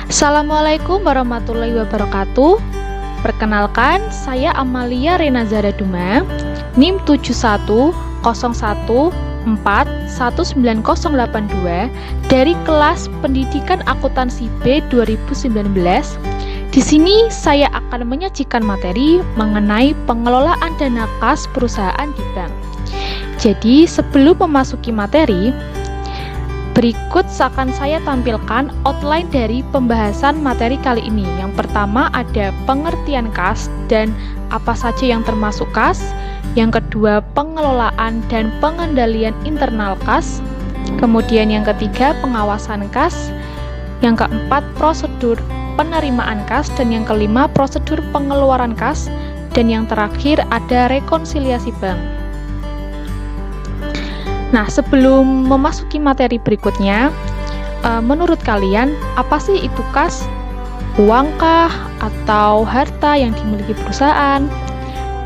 Assalamualaikum warahmatullahi wabarakatuh. Perkenalkan, saya Amalia Renazara Duma, NIM 7101419082 dari kelas Pendidikan Akuntansi B 2019. Di sini saya akan menyajikan materi mengenai pengelolaan dana kas perusahaan di bank. Jadi, sebelum memasuki materi, berikut akan saya tampilkan outline dari pembahasan materi kali ini. Yang pertama ada pengertian kas dan apa saja yang termasuk kas. Yang kedua, pengelolaan dan pengendalian internal kas. Kemudian yang ketiga, pengawasan kas. Yang keempat, prosedur penerimaan kas. Dan yang kelima, prosedur pengeluaran kas. Dan yang terakhir ada rekonsiliasi bank. Nah, sebelum memasuki materi berikutnya, menurut kalian, apa sih itu kas? Uangkah atau harta yang dimiliki perusahaan?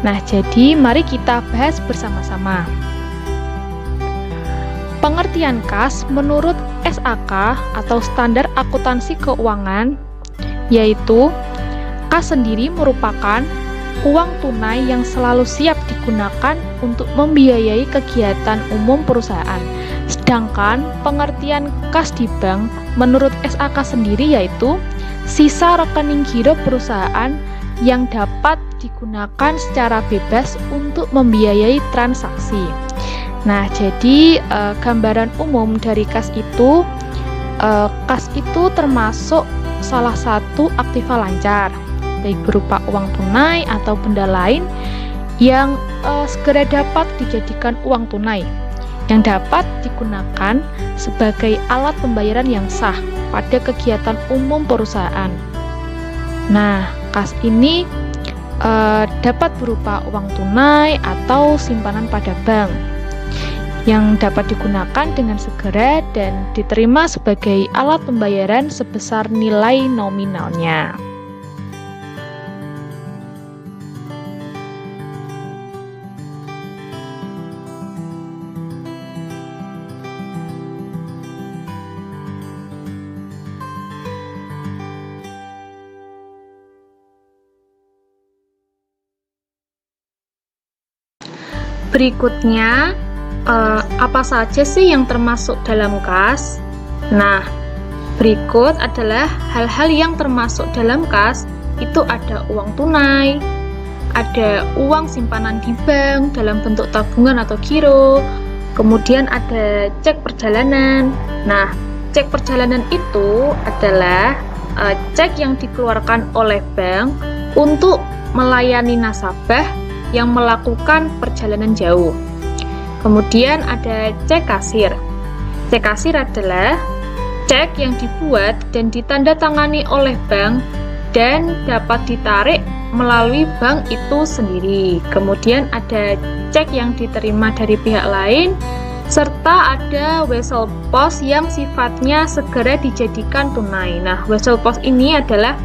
Nah, jadi mari kita bahas bersama-sama. Pengertian kas menurut SAK atau Standar Akuntansi Keuangan, yaitu kas sendiri merupakan uang tunai yang selalu siap digunakan untuk membiayai kegiatan umum perusahaan. Sedangkan pengertian kas di bank menurut SAK sendiri yaitu sisa rekening giro perusahaan yang dapat digunakan secara bebas untuk membiayai transaksi. Nah, jadi gambaran umum dari kas itu termasuk salah satu aktiva lancar, baik berupa uang tunai atau benda lain yang segera dapat dijadikan uang tunai yang dapat digunakan sebagai alat pembayaran yang sah pada kegiatan umum perusahaan. Nah, kas ini dapat berupa uang tunai atau simpanan pada bank yang dapat digunakan dengan segera dan diterima sebagai alat pembayaran sebesar nilai nominalnya. Berikutnya, apa saja sih yang termasuk dalam kas? Nah, berikut adalah hal-hal yang termasuk dalam kas. Itu ada uang tunai, ada uang simpanan di bank dalam bentuk tabungan atau giro, kemudian ada cek perjalanan. Nah, cek perjalanan itu adalah cek yang dikeluarkan oleh bank untuk melayani nasabah yang melakukan perjalanan jauh. Kemudian ada cek kasir. Cek kasir adalah cek yang dibuat dan ditandatangani oleh bank dan dapat ditarik melalui bank itu sendiri. Kemudian ada cek yang diterima dari pihak lain, serta ada wesel pos yang sifatnya segera dijadikan tunai. Nah, wesel pos ini adalah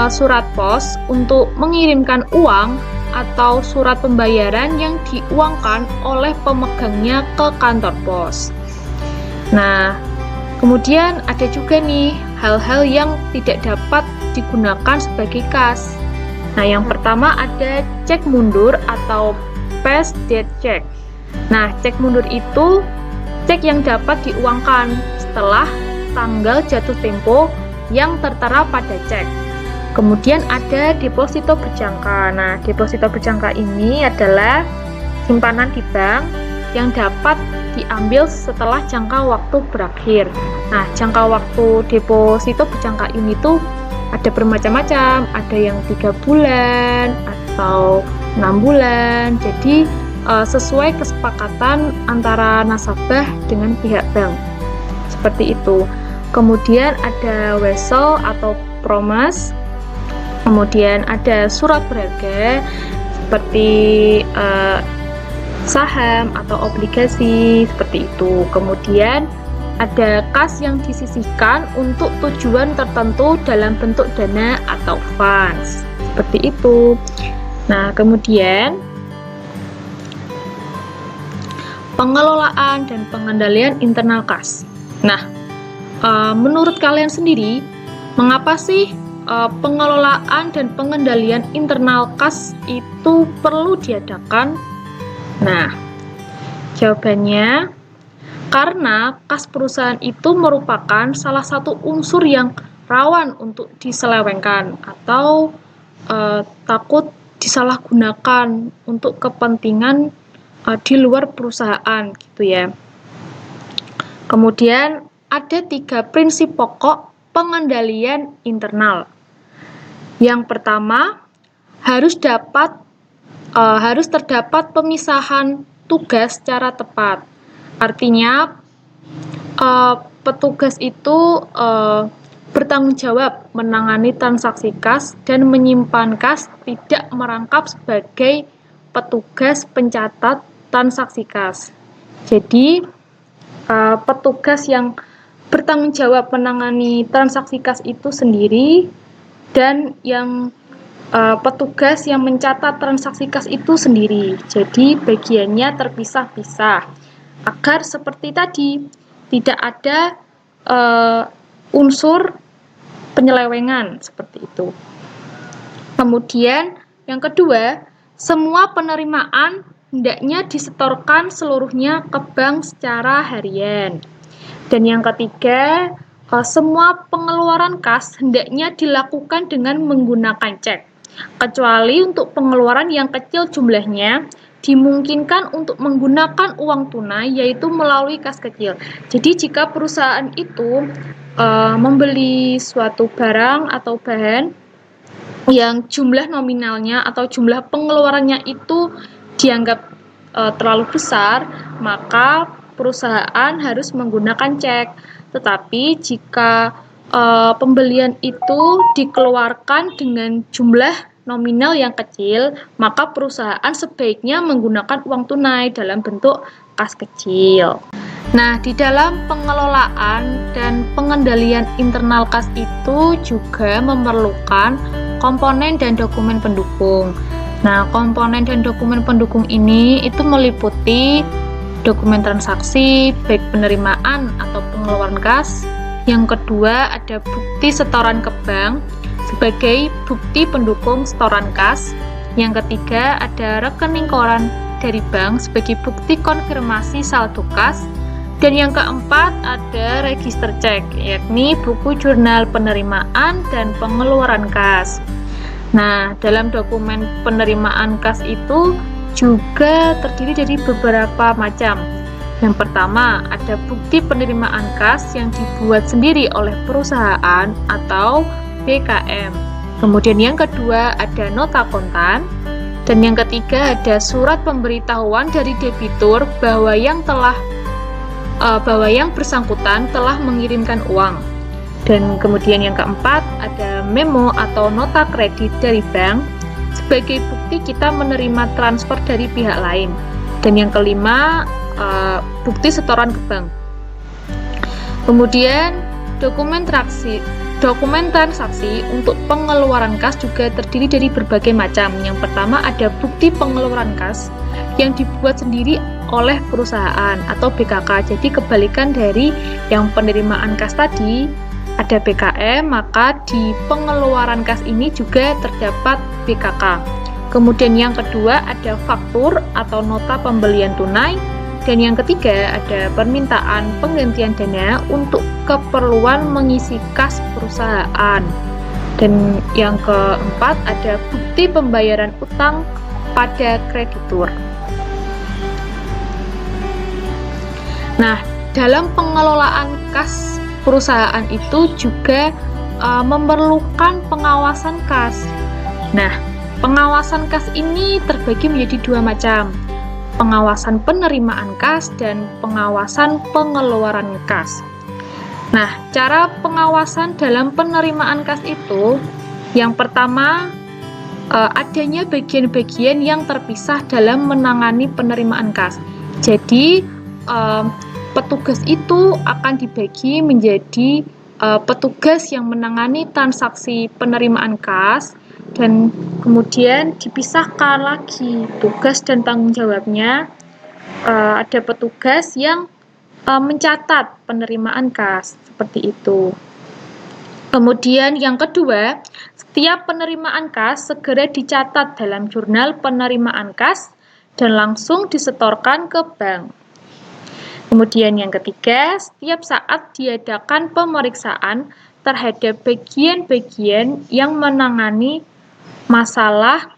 surat pos untuk mengirimkan uang atau surat pembayaran yang diuangkan oleh pemegangnya ke kantor pos. Nah, kemudian ada juga nih hal-hal yang tidak dapat digunakan sebagai kas. Nah, yang pertama ada cek mundur atau past date check. Nah, cek mundur itu cek yang dapat diuangkan setelah tanggal jatuh tempo yang tertera pada cek. Kemudian ada deposito berjangka. Nah, deposito berjangka ini adalah simpanan di bank yang dapat diambil setelah jangka waktu berakhir. Nah, jangka waktu deposito berjangka ini tuh ada bermacam-macam, ada yang 3 bulan atau 6 bulan. Jadi sesuai kesepakatan antara nasabah dengan pihak bank. Seperti itu. Kemudian ada wesel atau promas. Kemudian ada surat berharga seperti saham atau obligasi, seperti itu. Kemudian ada kas yang disisihkan untuk tujuan tertentu dalam bentuk dana atau funds, seperti itu. Nah, kemudian pengelolaan dan pengendalian internal kas. Nah, menurut kalian sendiri, Mengapa sih pengelolaan dan pengendalian internal kas itu perlu diadakan? Nah, jawabannya karena kas perusahaan itu merupakan salah satu unsur yang rawan untuk diselewengkan atau takut disalahgunakan untuk kepentingan di luar perusahaan gitu ya. Kemudian ada 3 prinsip pokok pengendalian internal. Yang pertama, harus terdapat pemisahan tugas secara tepat. Artinya petugas itu bertanggung jawab menangani transaksi kas dan menyimpan kas, tidak merangkap sebagai petugas pencatat transaksi kas. Jadi petugas yang bertanggung jawab menangani transaksi kas itu sendiri, dan yang petugas yang mencatat transaksi kas itu sendiri. Jadi bagiannya terpisah-pisah agar seperti tadi tidak ada unsur penyelewengan seperti itu. Kemudian yang kedua, semua penerimaan hendaknya disetorkan seluruhnya ke bank secara harian. Dan yang ketiga, semua pengeluaran kas hendaknya dilakukan dengan menggunakan cek. Kecuali untuk pengeluaran yang kecil jumlahnya, dimungkinkan untuk menggunakan uang tunai, yaitu melalui kas kecil. Jadi jika perusahaan itu membeli suatu barang atau bahan yang jumlah nominalnya atau jumlah pengeluarannya itu dianggap terlalu besar, maka perusahaan harus menggunakan cek. Tetapi jika pembelian itu dikeluarkan dengan jumlah nominal yang kecil, maka perusahaan sebaiknya menggunakan uang tunai dalam bentuk kas kecil. Nah, di dalam pengelolaan dan pengendalian internal kas itu juga memerlukan komponen dan dokumen pendukung. Nah, komponen dan dokumen pendukung ini itu meliputi dokumen transaksi, baik penerimaan atau pengeluaran kas. Yang kedua, ada bukti setoran ke bank sebagai bukti pendukung setoran kas. Yang ketiga, ada rekening koran dari bank sebagai bukti konfirmasi saldo kas. Dan yang keempat, ada register cek, yakni buku jurnal penerimaan dan pengeluaran kas. Nah, dalam dokumen penerimaan kas itu juga terdiri dari beberapa macam. Yang pertama, ada bukti penerimaan kas yang dibuat sendiri oleh perusahaan atau BKM. Kemudian yang kedua, ada nota kontan. Dan yang ketiga, ada surat pemberitahuan dari debitur bahwa yang bersangkutan telah mengirimkan uang. Dan kemudian yang keempat, ada memo atau nota kredit dari bank sebagai bukti kita menerima transfer dari pihak lain. Dan yang kelima, bukti setoran ke bank. Kemudian dokumen transaksi untuk pengeluaran kas juga terdiri dari berbagai macam. Yang pertama, ada bukti pengeluaran kas yang dibuat sendiri oleh perusahaan atau BKK. Jadi kebalikan dari yang penerimaan kas tadi, ada BKM, maka di pengeluaran kas ini juga terdapat BKK. Kemudian yang kedua, ada faktur atau nota pembelian tunai. Dan yang ketiga, ada permintaan penggantian dana untuk keperluan mengisi kas perusahaan. Dan yang keempat, ada bukti pembayaran utang pada kreditur. Nah, dalam pengelolaan kas perusahaan itu juga memerlukan pengawasan kas. Nah, pengawasan kas ini terbagi menjadi dua macam. Pengawasan penerimaan kas dan pengawasan pengeluaran kas. Nah, cara pengawasan dalam penerimaan kas itu, yang pertama, adanya bagian-bagian yang terpisah dalam menangani penerimaan kas. Jadi, petugas itu akan dibagi menjadi petugas yang menangani transaksi penerimaan kas, dan kemudian dipisahkan lagi tugas dan tanggung jawabnya. Ada petugas yang mencatat penerimaan kas, seperti itu. Kemudian yang kedua, setiap penerimaan kas segera dicatat dalam jurnal penerimaan kas dan langsung disetorkan ke bank. Kemudian yang ketiga, setiap saat diadakan pemeriksaan terhadap bagian-bagian yang menangani masalah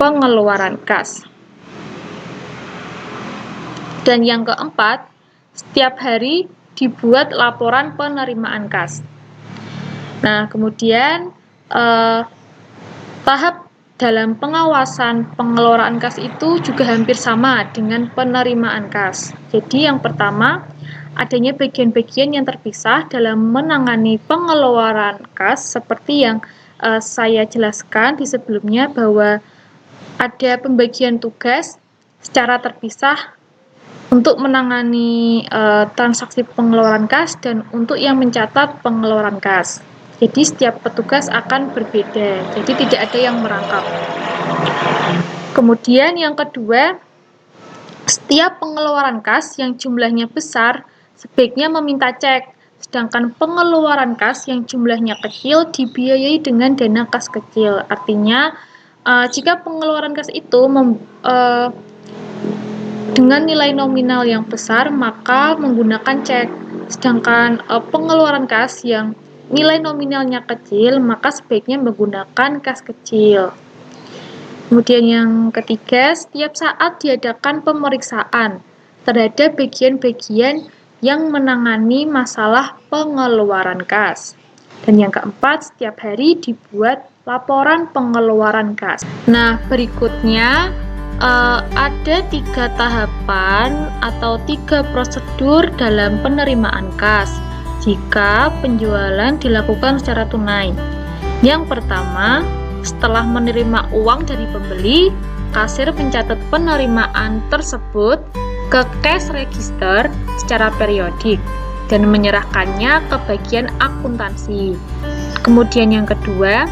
pengeluaran kas. Dan yang keempat, setiap hari dibuat laporan penerimaan kas. Nah, kemudian tahap dalam pengawasan pengeluaran kas itu juga hampir sama dengan penerimaan kas. Jadi yang pertama, adanya bagian-bagian yang terpisah dalam menangani pengeluaran kas seperti yang saya jelaskan di sebelumnya bahwa ada pembagian tugas secara terpisah untuk menangani transaksi pengeluaran kas dan untuk yang mencatat pengeluaran kas. Jadi setiap petugas akan berbeda, jadi tidak ada yang merangkap. Kemudian yang kedua, setiap pengeluaran kas yang jumlahnya besar sebaiknya meminta cek, sedangkan pengeluaran kas yang jumlahnya kecil dibiayai dengan dana kas kecil. Artinya, jika pengeluaran kas itu dengan nilai nominal yang besar, maka menggunakan cek. Sedangkan pengeluaran kas yang nilai nominalnya kecil, maka sebaiknya menggunakan kas kecil. Kemudian yang ketiga, setiap saat diadakan pemeriksaan terhadap bagian-bagian yang menangani masalah pengeluaran kas. Dan yang keempat, setiap hari dibuat laporan pengeluaran kas. Nah, berikutnya ada 3 tahapan atau 3 prosedur dalam penerimaan kas jika penjualan dilakukan secara tunai. Yang pertama, setelah menerima uang dari pembeli, kasir mencatat penerimaan tersebut ke cash register secara periodik dan menyerahkannya ke bagian akuntansi. Kemudian yang kedua,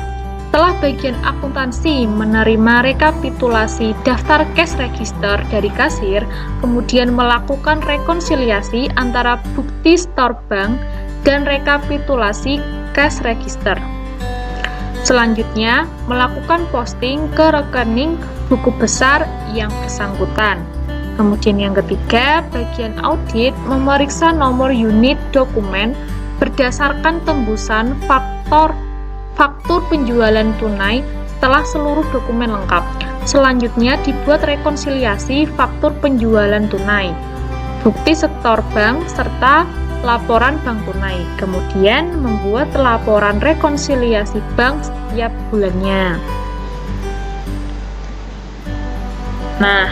setelah bagian akuntansi menerima rekapitulasi daftar cash register dari kasir, kemudian melakukan rekonsiliasi antara bukti store bank dan rekapitulasi cash register. Selanjutnya, melakukan posting ke rekening buku besar yang bersangkutan. Kemudian yang ketiga, bagian audit memeriksa nomor unit dokumen berdasarkan tembusan faktur penjualan tunai setelah seluruh dokumen lengkap. Selanjutnya dibuat rekonsiliasi faktur penjualan tunai, bukti setor bank, serta laporan bank tunai. Kemudian membuat laporan rekonsiliasi bank setiap bulannya. Nah,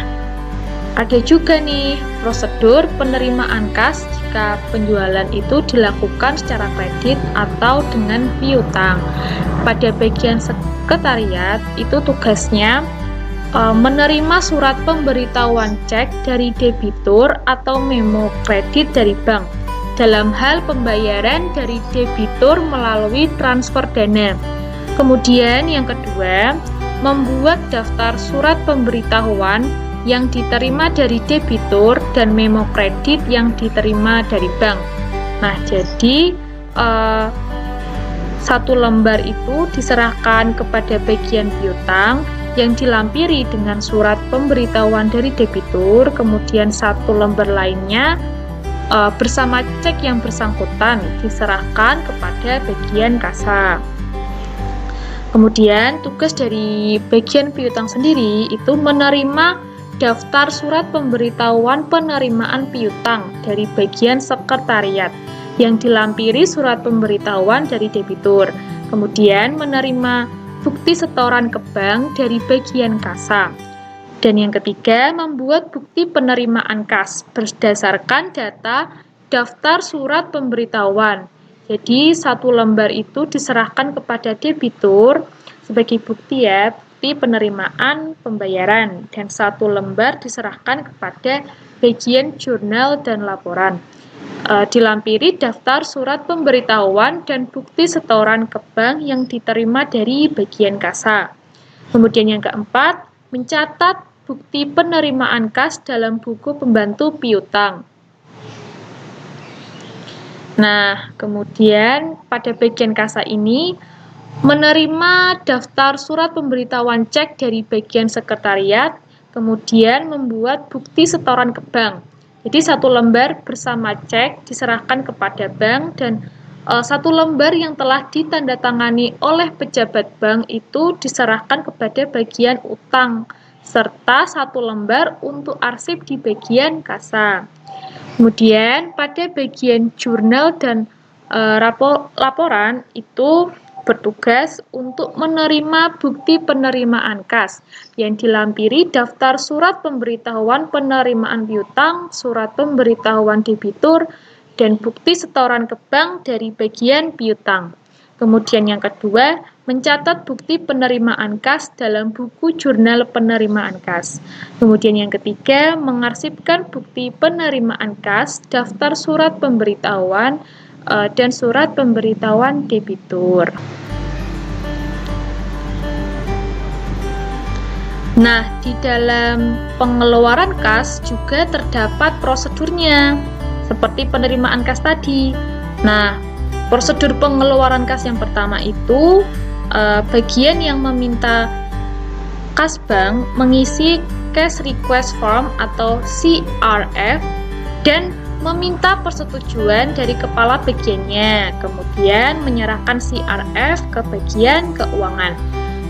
ada juga nih prosedur penerimaan kas jika penjualan itu dilakukan secara kredit atau dengan piutang. Pada bagian sekretariat itu tugasnya menerima surat pemberitahuan cek dari debitur atau memo kredit dari bank dalam hal pembayaran dari debitur melalui transfer dana. Kemudian yang kedua, membuat daftar surat pemberitahuan yang diterima dari debitur dan memo kredit yang diterima dari bank. Nah, jadi satu lembar itu diserahkan kepada bagian piutang yang dilampiri dengan surat pemberitahuan dari debitur, kemudian satu lembar lainnya bersama cek yang bersangkutan diserahkan kepada bagian kasa. Kemudian tugas dari bagian piutang sendiri itu menerima daftar surat pemberitahuan penerimaan piutang dari bagian sekretariat yang dilampiri surat pemberitahuan dari debitur. Kemudian menerima bukti setoran ke bank dari bagian kasa. Dan yang ketiga, membuat bukti penerimaan kas berdasarkan data daftar surat pemberitahuan. Jadi satu lembar itu diserahkan kepada debitur sebagai bukti ya, bukti penerimaan pembayaran, dan satu lembar diserahkan kepada bagian jurnal dan laporan. Dilampiri daftar surat pemberitahuan dan bukti setoran ke bank yang diterima dari bagian kasa. Kemudian yang keempat, mencatat bukti penerimaan kas dalam buku pembantu piutang. Nah, kemudian pada bagian kasa ini menerima daftar surat pemberitahuan cek dari bagian sekretariat, kemudian membuat bukti setoran ke bank. Jadi satu lembar bersama cek diserahkan kepada bank dan satu lembar yang telah ditandatangani oleh pejabat bank itu diserahkan kepada bagian utang, serta satu lembar untuk arsip di bagian kasa. Kemudian pada bagian jurnal dan laporan itu bertugas untuk menerima bukti penerimaan kas yang dilampiri daftar surat pemberitahuan penerimaan piutang, surat pemberitahuan debitur, dan bukti setoran ke bank dari bagian piutang. Kemudian yang kedua, mencatat bukti penerimaan kas dalam buku jurnal penerimaan kas. Kemudian yang ketiga, mengarsipkan bukti penerimaan kas, daftar surat pemberitahuan, dan surat pemberitahuan debitur. Nah, di dalam pengeluaran kas juga terdapat prosedurnya, seperti penerimaan kas tadi. Nah, prosedur pengeluaran kas yang pertama itu bagian yang meminta kas bank mengisi cash request form atau CRF dan meminta persetujuan dari kepala bagiannya, kemudian menyerahkan CRF ke bagian keuangan.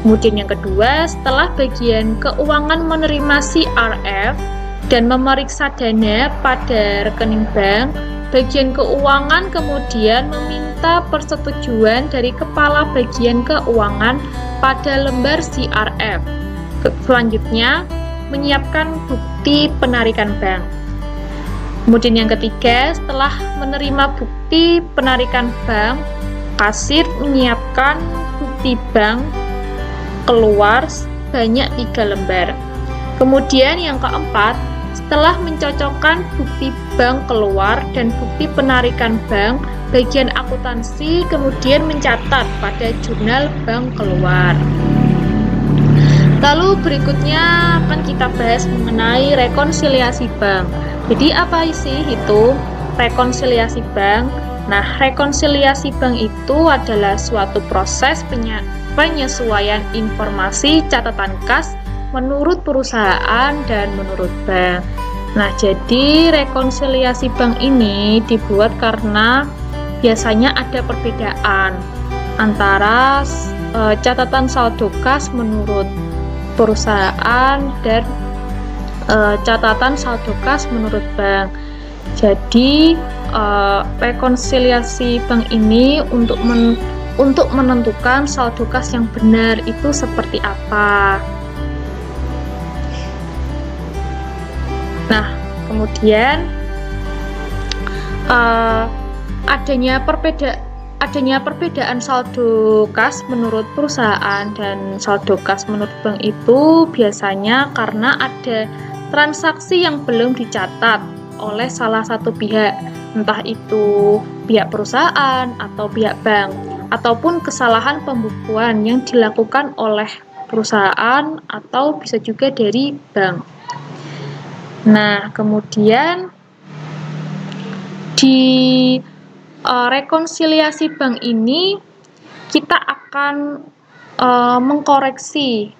Kemudian yang kedua, setelah bagian keuangan menerima CRF dan memeriksa dana pada rekening bank, bagian keuangan kemudian meminta persetujuan dari kepala bagian keuangan pada lembar CRF. Selanjutnya, menyiapkan bukti penarikan bank. Kemudian yang ketiga, setelah menerima bukti penarikan bank, kasir menyiapkan bukti bank keluar sebanyak 3 lembar. Kemudian yang keempat, setelah mencocokkan bukti bank keluar dan bukti penarikan bank, bagian akuntansi kemudian mencatat pada jurnal bank keluar. Lalu berikutnya akan kita bahas mengenai rekonsiliasi bank. Jadi apa sih itu rekonsiliasi bank? Nah, rekonsiliasi bank itu adalah suatu proses penyesuaian informasi catatan kas menurut perusahaan dan menurut bank. Nah, jadi rekonsiliasi bank ini dibuat karena biasanya ada perbedaan antara catatan saldo kas menurut perusahaan dan catatan saldo kas menurut bank. Jadi rekonsiliasi bank ini untuk menentukan saldo kas yang benar itu seperti apa. Nah, kemudian adanya perbedaan saldo kas menurut perusahaan dan saldo kas menurut bank itu biasanya karena ada transaksi yang belum dicatat oleh salah satu pihak, entah itu pihak perusahaan atau pihak bank, ataupun kesalahan pembukuan yang dilakukan oleh perusahaan atau bisa juga dari bank. Nah, kemudian di rekonsiliasi bank ini kita akan mengkoreksi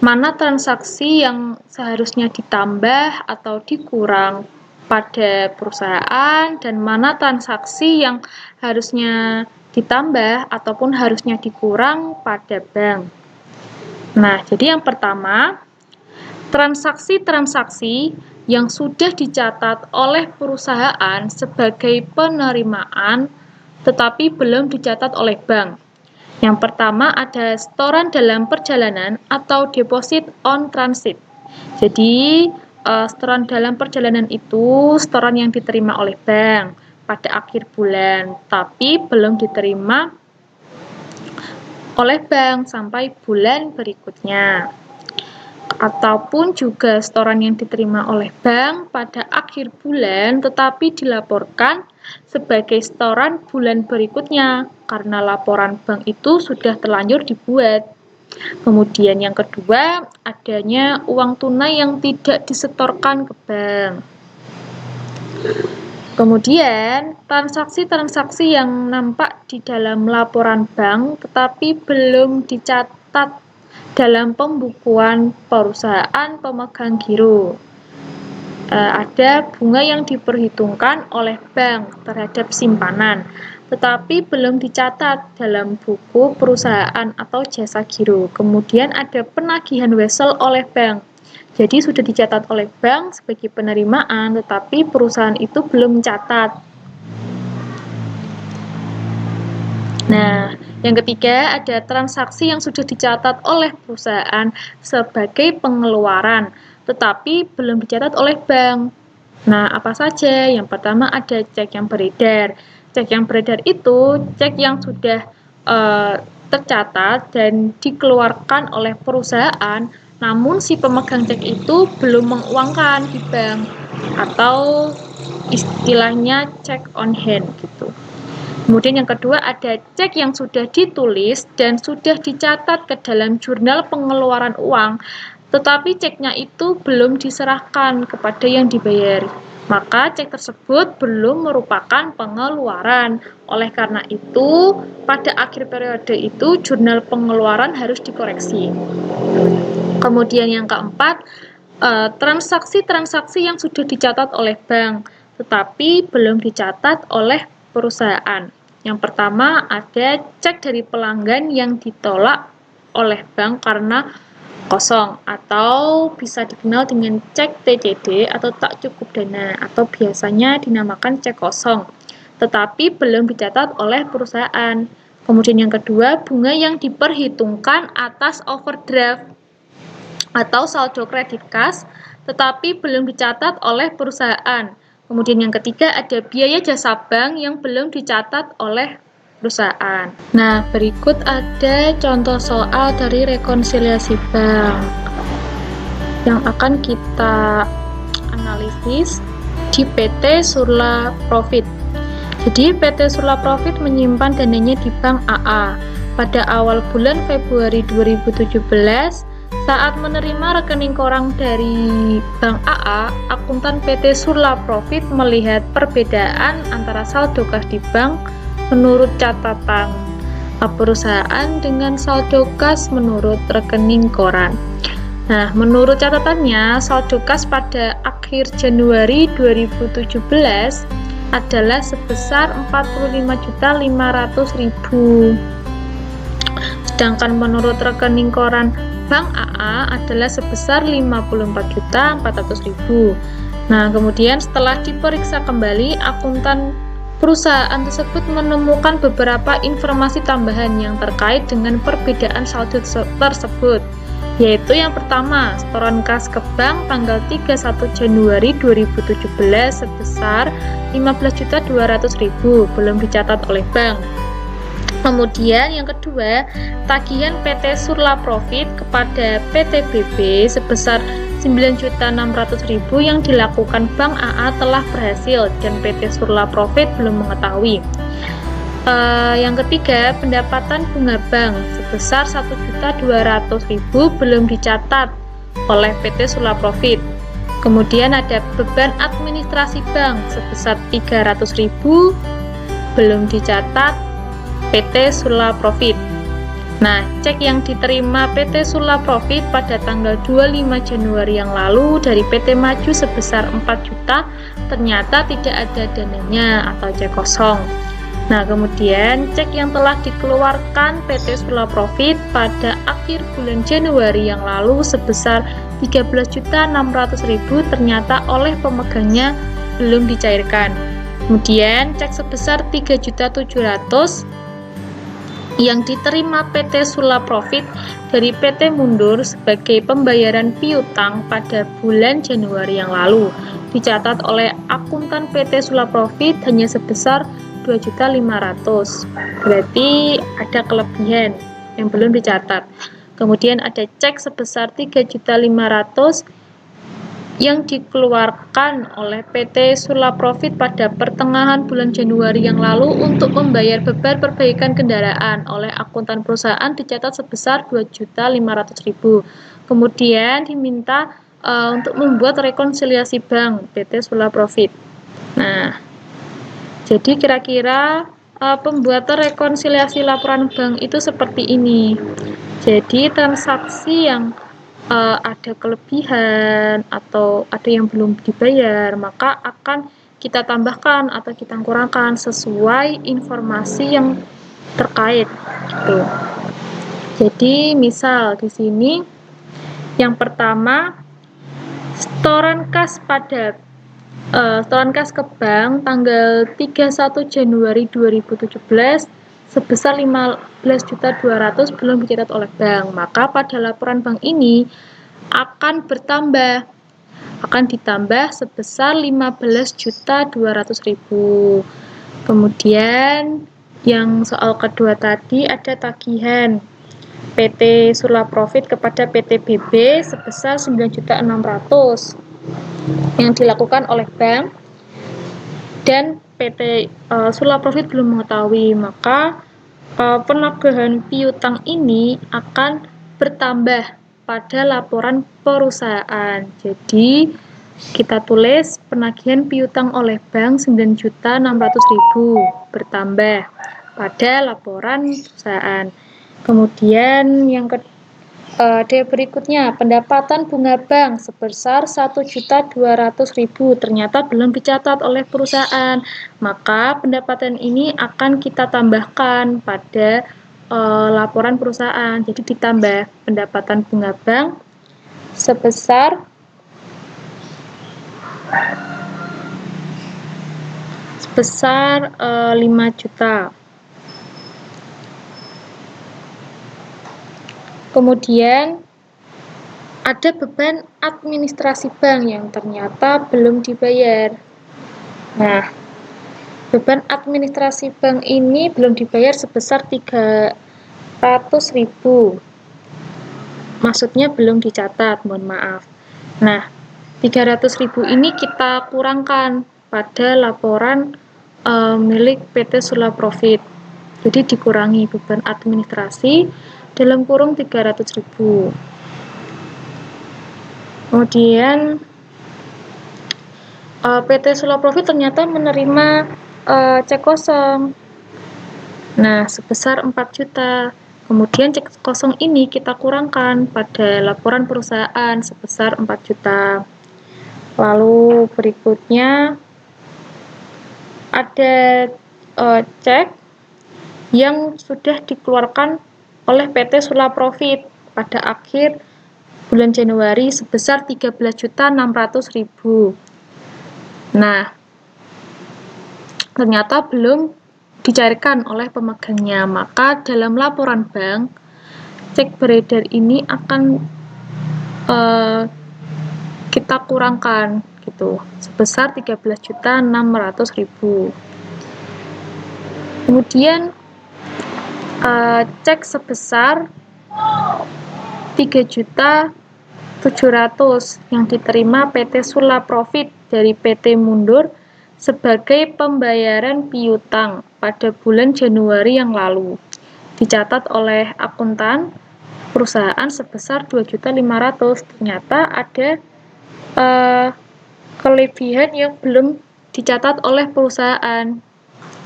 mana transaksi yang seharusnya ditambah atau dikurang pada perusahaan dan mana transaksi yang harusnya ditambah ataupun harusnya dikurang pada bank. Nah, jadi yang pertama, transaksi-transaksi yang sudah dicatat oleh perusahaan sebagai penerimaan tetapi belum dicatat oleh bank. Yang pertama ada setoran dalam perjalanan atau deposit on transit. Jadi, setoran dalam perjalanan itu setoran yang diterima oleh bank pada akhir bulan, tapi belum diterima oleh bank sampai bulan berikutnya. Ataupun juga setoran yang diterima oleh bank pada akhir bulan tetapi dilaporkan sebagai setoran bulan berikutnya karena laporan bank itu sudah terlanjur dibuat. Kemudian yang kedua, adanya uang tunai yang tidak disetorkan ke bank. Kemudian, transaksi-transaksi yang nampak di dalam laporan bank tetapi belum dicatat dalam pembukuan perusahaan pemegang giro. Ada bunga yang diperhitungkan oleh bank terhadap simpanan, tetapi belum dicatat dalam buku perusahaan atau jasa giro. Kemudian ada penagihan wesel oleh bank. Jadi sudah dicatat oleh bank sebagai penerimaan, tetapi perusahaan itu belum mencatat. Nah, yang ketiga ada transaksi yang sudah dicatat oleh perusahaan sebagai pengeluaran, tetapi belum dicatat oleh bank. Nah, apa saja? Yang pertama ada cek yang beredar. Cek yang beredar itu cek yang sudah tercatat dan dikeluarkan oleh perusahaan, namun si pemegang cek itu belum menguangkan di bank, atau istilahnya check on hand gitu. Kemudian yang kedua ada cek yang sudah ditulis dan sudah dicatat ke dalam jurnal pengeluaran uang, tetapi ceknya itu belum diserahkan kepada yang dibayar. Maka cek tersebut belum merupakan pengeluaran. Oleh karena itu, pada akhir periode itu jurnal pengeluaran harus dikoreksi. Kemudian yang keempat, transaksi-transaksi yang sudah dicatat oleh bank, tetapi belum dicatat oleh perusahaan. Yang pertama ada cek dari pelanggan yang ditolak oleh bank karena kosong, atau bisa dikenal dengan cek TCD atau tak cukup dana, atau biasanya dinamakan cek kosong, tetapi belum dicatat oleh perusahaan. Kemudian yang kedua, bunga yang diperhitungkan atas overdraft atau saldo kredit kas, tetapi belum dicatat oleh perusahaan. Kemudian yang ketiga ada biaya jasa bank yang belum dicatat oleh perusahaan. Nah, berikut ada contoh soal dari rekonsiliasi bank yang akan kita analisis di PT Surla Profit. Jadi PT Surla Profit menyimpan dananya di Bank AA. Pada awal bulan Februari 2017, saat menerima rekening koran dari Bank AA, akuntan PT Surla Profit melihat perbedaan antara saldo kas di bank menurut catatan perusahaan dengan saldo kas menurut rekening koran. Nah, menurut catatannya, saldo kas pada akhir Januari 2017 adalah sebesar 45.500.000. Sedangkan menurut rekening koran Bank AA adalah sebesar 54.400.000. Nah, kemudian setelah diperiksa kembali, akuntan perusahaan tersebut menemukan beberapa informasi tambahan yang terkait dengan perbedaan saldo tersebut, yaitu yang pertama, setoran kas ke bank tanggal 31 Januari 2017 sebesar 15.200.000 belum dicatat oleh bank. Kemudian yang kedua, tagihan PT Surla Profit kepada PT BB sebesar 9.600.000 yang dilakukan Bank AA telah berhasil dan PT Surla Profit belum mengetahui. Yang ketiga, pendapatan bunga bank sebesar 1.200.000 belum dicatat oleh PT Surla Profit. Kemudian ada beban administrasi bank sebesar 300.000 belum dicatat PT Surla Profit. Nah, cek yang diterima PT Surla Profit pada tanggal 25 Januari yang lalu dari PT Maju sebesar 4 juta ternyata tidak ada dananya atau cek kosong. Nah, kemudian cek yang telah dikeluarkan PT Surla Profit pada akhir bulan Januari yang lalu sebesar 13.600.000 ternyata oleh pemegangnya belum dicairkan. Kemudian cek sebesar 3.700.000 yang diterima PT Surla Profit dari PT Mundur sebagai pembayaran piutang pada bulan Januari yang lalu dicatat oleh akuntan PT Surla Profit hanya sebesar 2.500.000. Berarti ada kelebihan yang belum dicatat. Kemudian ada cek sebesar 3.500.000 yang dikeluarkan oleh PT Surla Profit pada pertengahan bulan Januari yang lalu untuk membayar beban perbaikan kendaraan oleh akuntan perusahaan dicatat sebesar 2.500.000. Kemudian diminta untuk membuat rekonsiliasi bank PT Surla Profit. Nah, Jadi kira-kira pembuatan rekonsiliasi laporan bank itu seperti ini. Jadi transaksi yang ada kelebihan atau ada yang belum dibayar, maka akan kita tambahkan atau kita kurangkan sesuai informasi yang terkait gitu. Jadi misal di sini yang pertama setoran kas pada setoran kas ke bank tanggal 31 Januari 2017 sebesar 15.200.000 belum dicatat oleh bank. Maka pada laporan bank ini akan ditambah sebesar 15.200.000. Kemudian yang soal kedua tadi ada tagihan PT Surla Profit kepada PT BB sebesar 9.600.000 yang dilakukan oleh bank dan PT Surla Profit belum mengetahui, maka penagahan piutang ini akan bertambah pada laporan perusahaan. Jadi kita tulis penagihan piutang oleh bank 9.600.000 bertambah pada laporan perusahaan. Kemudian yang berikutnya, pendapatan bunga bank sebesar 1.200.000 ternyata belum dicatat oleh perusahaan. Maka pendapatan ini akan kita tambahkan pada laporan perusahaan. Jadi ditambah pendapatan bunga bank sebesar 5 juta. Kemudian ada beban administrasi bank yang ternyata belum dibayar. Nah, beban administrasi bank ini belum dibayar sebesar 300.000. Maksudnya belum dicatat, mohon maaf. Nah, 300.000 ini kita kurangkan pada laporan milik PT Surla Profit. Jadi dikurangi beban administrasi dalam kurung 300.000. Kemudian PT Surla Profit ternyata menerima cek kosong. Nah, sebesar 4 juta. Kemudian cek kosong ini kita kurangkan pada laporan perusahaan sebesar 4 juta. Lalu berikutnya ada cek yang sudah dikeluarkan oleh PT Surla Profit pada akhir bulan Januari sebesar 13.600.000. Nah, ternyata belum dicairkan oleh pemegangnya, maka dalam laporan bank cek beredar ini akan kita kurangkan gitu sebesar 13.600.000. Kemudian cek sebesar 3.700.000 yang diterima PT Surla Profit dari PT Mundur sebagai pembayaran piutang pada bulan Januari yang lalu. Dicatat oleh akuntan perusahaan sebesar 2.500.000. Ternyata ada kelebihan yang belum dicatat oleh perusahaan.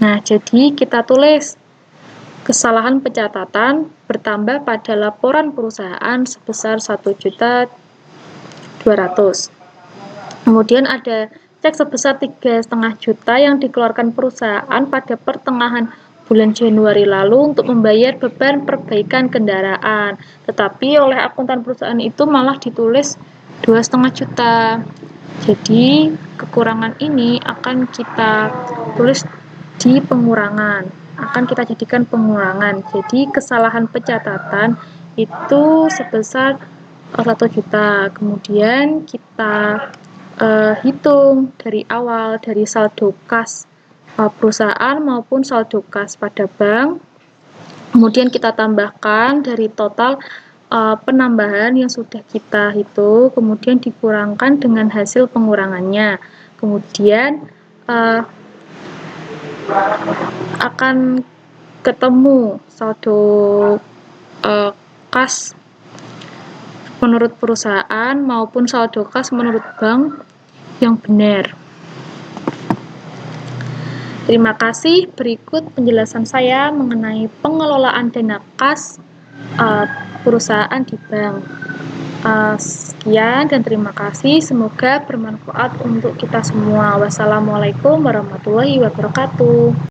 Nah, jadi kita tulis kesalahan pencatatan bertambah pada laporan perusahaan sebesar 1.200.000. Kemudian ada cek sebesar 3,5 juta yang dikeluarkan perusahaan pada pertengahan bulan Januari lalu untuk membayar beban perbaikan kendaraan. Tetapi oleh akuntan perusahaan itu malah ditulis 2,5 juta. Jadi kekurangan ini akan kita tulis di pengurangan, akan kita jadikan pengurangan. Jadi kesalahan pencatatan itu sebesar 1 juta. Kemudian kita hitung dari awal dari saldo kas perusahaan maupun saldo kas pada bank. Kemudian kita tambahkan dari total penambahan yang sudah kita hitung, kemudian dikurangkan dengan hasil pengurangannya. Kemudian akan ketemu saldo kas menurut perusahaan maupun saldo kas menurut bank yang benar. Terima kasih. Berikut penjelasan saya mengenai pengelolaan dana kas perusahaan di bank. Sekian dan terima kasih. Semoga bermanfaat untuk kita semua. Wassalamualaikum warahmatullahi wabarakatuh.